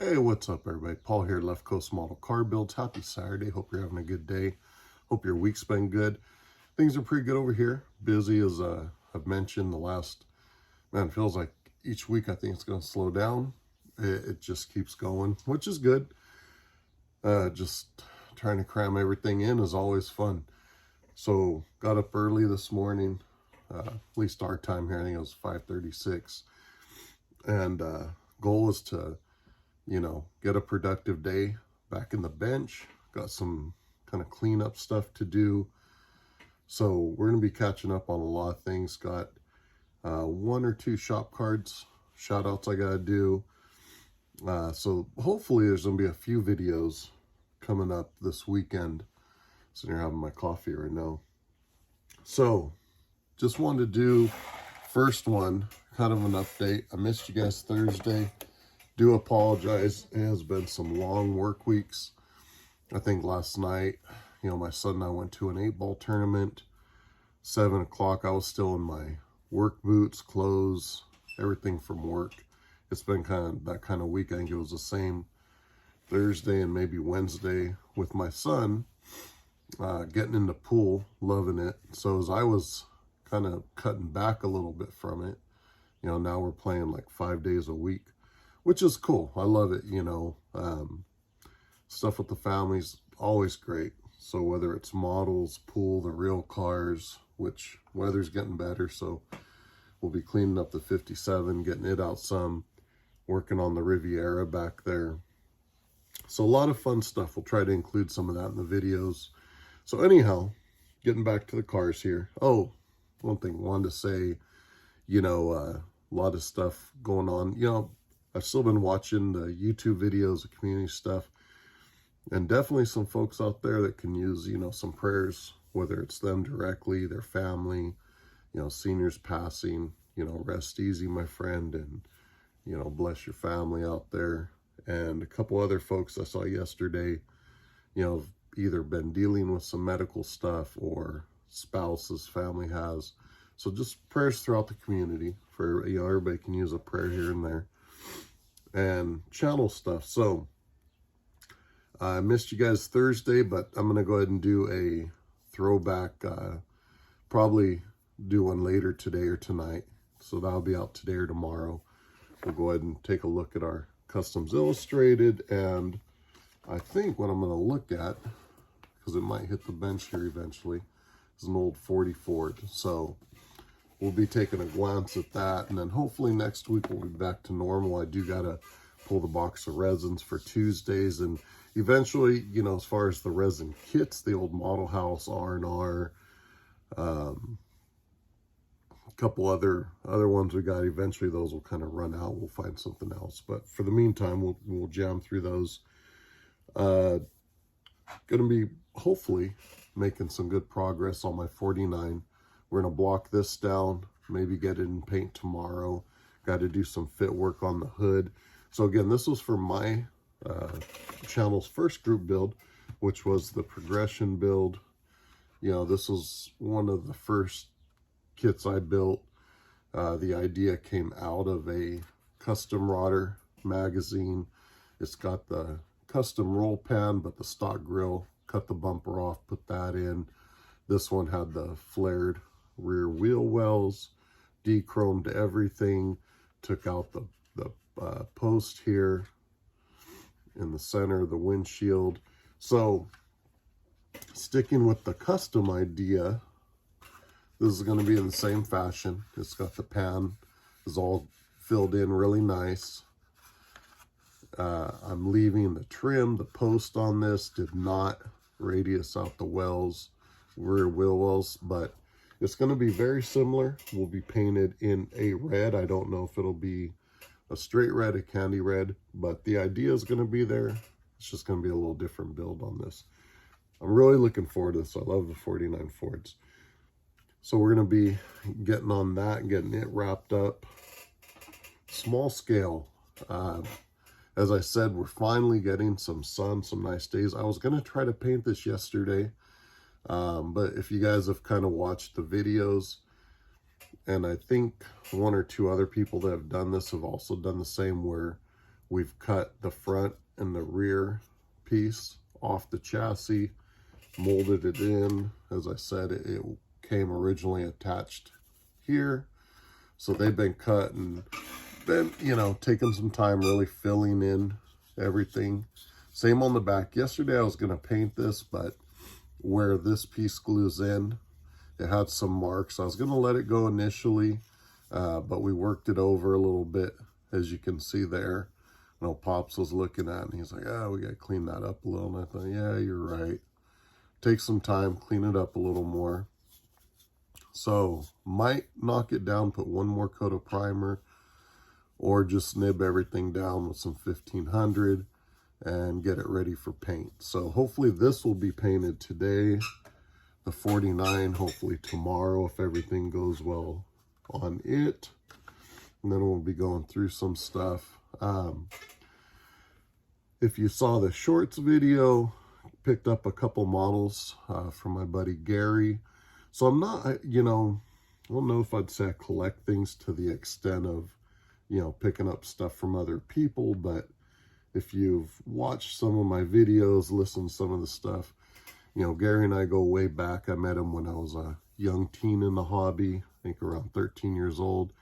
Hey, what's up, everybody? Paul here, Left Coast Model Car Builds. Happy Saturday. Hope you're having a good day. Hope your week's been good. Things are pretty good over here. Busy, as I've mentioned the last, man, feels like each week I think it's going to slow down. It just keeps going, which is good. Just trying to cram everything in is always fun. So got up early this morning, at least our time here. I think it was 5:36. And goal is to get a productive day back in the bench. Got some kind of cleanup stuff to do. So we're going to be catching up on a lot of things. Got one or two shop cards, shout outs I got to do. So hopefully there's going to be a few videos coming up this weekend. So you're having my coffee right now. So just wanted to do first one, kind of an update. I missed you guys Thursday. Do apologize. It has been some long work weeks. I think last night, my son and I went to an 8-ball tournament. 7 o'clock, I was still in my work boots, clothes, everything from work. It's been kind of that kind of week. I think it was the same Thursday and maybe Wednesday with my son, getting in the pool, loving it. So as I was kind of cutting back a little bit from it, now we're playing like 5 days a week, which is cool. I love it, stuff with the family's always great. So whether it's models, pool, the real cars, which weather's getting better, so we'll be cleaning up the 57, getting it out some, working on the Riviera back there. So a lot of fun stuff. We'll try to include some of that in the videos. So anyhow, getting back to the cars here. Oh, one thing, wanted to say, a lot of stuff going on. I've still been watching the YouTube videos, the community stuff, and definitely some folks out there that can use, some prayers, whether it's them directly, their family, seniors passing, rest easy, my friend, and, bless your family out there. And a couple other folks I saw yesterday, either been dealing with some medical stuff or spouses, family has. So just prayers throughout the community for, everybody can use a prayer here and there. And channel stuff. So I missed you guys Thursday, but I'm going to go ahead and do a throwback, probably do one later today or tonight. So that'll be out today or tomorrow. We'll go ahead and take a look at our Customs Illustrated. And I think what I'm going to look at, because it might hit the bench here eventually, is an old 40 Ford. So we'll be taking a glance at that, and then hopefully next week we'll be back to normal. I do got to pull the box of resins for Tuesdays, and eventually, as far as the resin kits, the old Model House, R&R, a couple other ones we got, eventually those will kind of run out. We'll find something else, but for the meantime, we'll jam through those. Gonna be hopefully making some good progress on my 49. We're going to block this down, maybe get it in paint tomorrow. Got to do some fit work on the hood. So again, this was for my channel's first group build, which was the progression build. This was one of the first kits I built. The idea came out of a Custom Rodder magazine. It's got the custom roll pan, but the stock grill, cut the bumper off, put that in. This one had the flared rear wheel wells, de-chromed everything, took out the post here in the center of the windshield. So sticking with the custom idea, this is going to be in the same fashion. It's got the pan is all filled in really nice. I'm leaving the trim, the post on this did not radius out the wells, rear wheel wells, but it's going to be very similar. Will be painted in a red. I don't know if it'll be a straight red, a candy red, but the idea is going to be there. It's just going to be a little different build on this. I'm really looking forward to this. I love the 49 Fords. So we're going to be getting on that and getting it wrapped up. Small scale. As I said, we're finally getting some sun, some nice days. I was going to try to paint this yesterday. But if you guys have kind of watched the videos, and I think one or two other people that have done this have also done the same, where We've cut the front and the rear piece off the chassis, molded it in. As I said, it came originally attached here. So they've been cut and been, you know, taking some time really filling in everything. Same on the back. Yesterday I was going to paint this, but where this piece glues in, it had some marks. I was going to let it go initially, but we worked it over a little bit, as you can see there. You know, Pops was looking at it and he's like, oh, we got to clean that up a little. And I thought, yeah, you're right. Take some time, clean it up a little more. So might knock it down, put one more coat of primer, or just nib everything down with some 1500 and get it ready for paint. So hopefully this will be painted today, the 49, hopefully tomorrow if everything goes well on it. And then we'll be going through some stuff. If you saw the shorts video, picked up a couple models from my buddy Gary. So I'm not, you know, I don't know if I'd say I collect things to the extent of, you know, picking up stuff from other people, but if you've watched some of my videos, listened to some of the stuff, you know, Gary and I go way back. I met him when I was a young teen in the hobby, I think around 13 years old.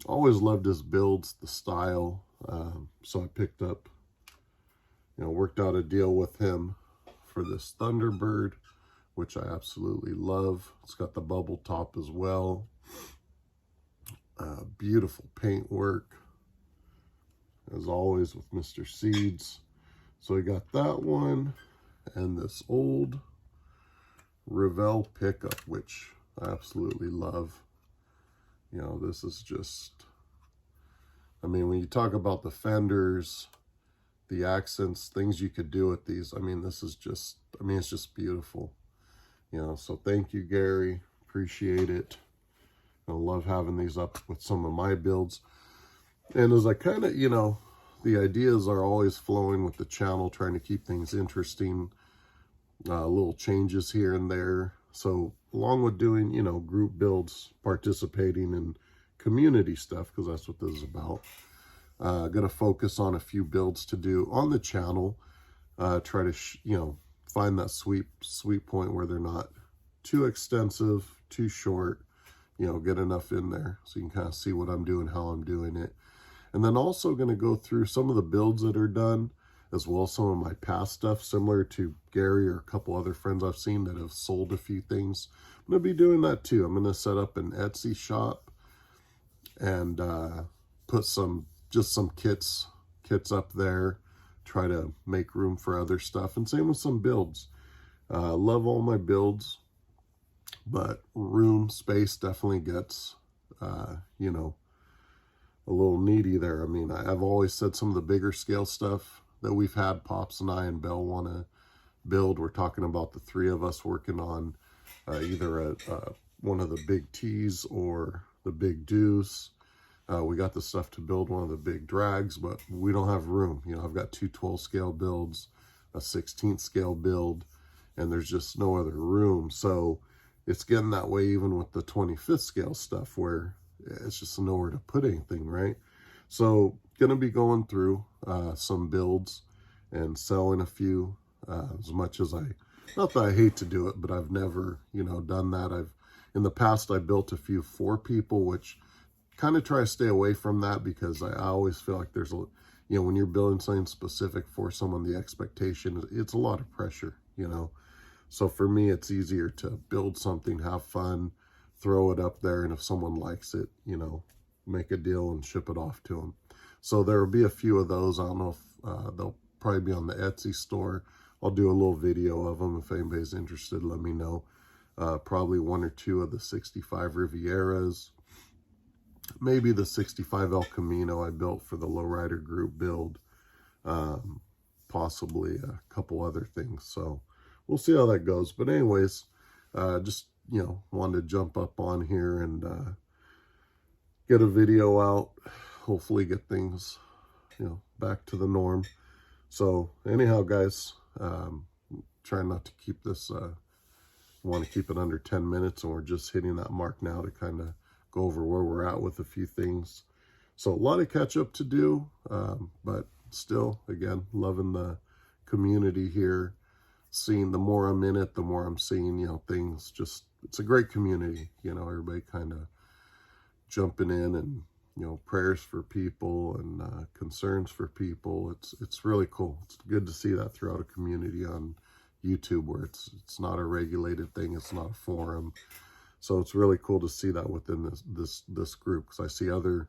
Always loved his builds, the style. So I picked up, you know, worked out a deal with him for this Thunderbird, which I absolutely love. It's got the bubble top as well. Beautiful paint work, as always with Mr. Seeds. So we got that one, and this old Revell pickup, which I absolutely love. You know, this is just, I mean, when you talk about the fenders, the accents, things you could do with these, I mean, this is just, I mean, it's just beautiful. You know, so thank you, Gary. Appreciate it. I love having these up with some of my builds. And as I kind of, you know, the ideas are always flowing with the channel, trying to keep things interesting, little changes here and there. So along with doing, you know, group builds, participating in community stuff, because that's what this is about. Going to focus on a few builds to do on the channel. Try to, you know, find that sweet point where they're not too extensive, too short, you know, get enough in there so you can kind of see what I'm doing, how I'm doing it. And then also going to go through some of the builds that are done, as well as some of my past stuff, similar to Gary or a couple other friends I've seen that have sold a few things. I'm going to be doing that too. I'm going to set up an Etsy shop and put just some kits up there, try to make room for other stuff, and same with some builds. Love all my builds, but room space definitely gets, you know, a little needy there. I mean, I've always said some of the bigger scale stuff that we've had, Pops and I and Belle want to build. We're talking about the three of us working on either one of the big T's or the big Deuce. We got the stuff to build one of the big drags, but we don't have room. You know, I've got two 12 scale builds, a 16th scale build, and there's just no other room. So it's getting that way even with the 25th scale stuff, where it's just nowhere to put anything, right? So going to be going through some builds and selling a few, as much as not that I hate to do it, but I've never, you know, done that. In the past, I built a few for people, which kind of try to stay away from that, because I always feel like there's a, you know, when you're building something specific for someone, the expectation, it's a lot of pressure, you know. So for me, it's easier to build something, have fun, throw it up there, and if someone likes it, you know, make a deal and ship it off to them. So there will be a few of those. I don't know if they'll probably be on the Etsy store. I'll do a little video of them. If anybody's interested, let me know. Probably one or two of the 65 Rivieras. Maybe the 65 El Camino I built for the lowrider group build. Possibly a couple other things. So we'll see how that goes. But anyways, just, you know, wanted to jump up on here and get a video out. Hopefully get things, you know, back to the norm. So anyhow, guys, trying not to keep this, want to keep it under 10 minutes, and we're just hitting that mark now to kind of go over where we're at with a few things. So a lot of catch up to do, but still, again, loving the community here. Seeing, the more I'm in it, the more I'm seeing, things just, it's a great community, everybody kind of jumping in, and, prayers for people, and concerns for people. It's really cool. It's good to see that throughout a community on YouTube, where it's not a regulated thing. It's not a forum. So it's really cool to see that within this group, because I see other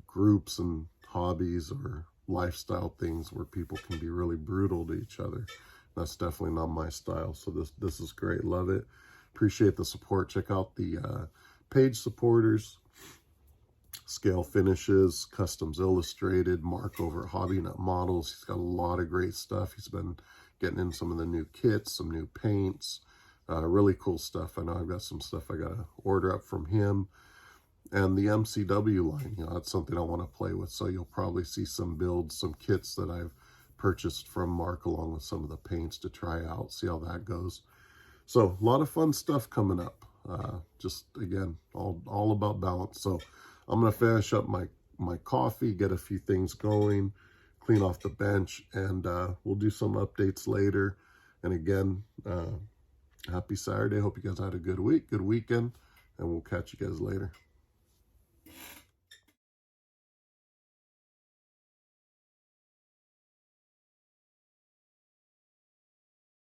groups and hobbies or lifestyle things where people can be really brutal to each other. That's definitely not my style. So this is great. Love it. Appreciate the support. Check out the page supporters: Scale Finishes, Customs Illustrated, Mark over at Hobbynut Models. He's got a lot of great stuff. He's been getting in some of the new kits, some new paints, really cool stuff. I know I've got some stuff I got to order up from him. And the MCW line, that's something I want to play with. So you'll probably see some builds, some kits that I've purchased from Mark, along with some of the paints to try out, see how that goes. So a lot of fun stuff coming up. Just, again, all about balance. So I'm going to finish up my coffee, get a few things going, clean off the bench, and we'll do some updates later. And again, happy Saturday. Hope you guys had a good week, good weekend, and we'll catch you guys later.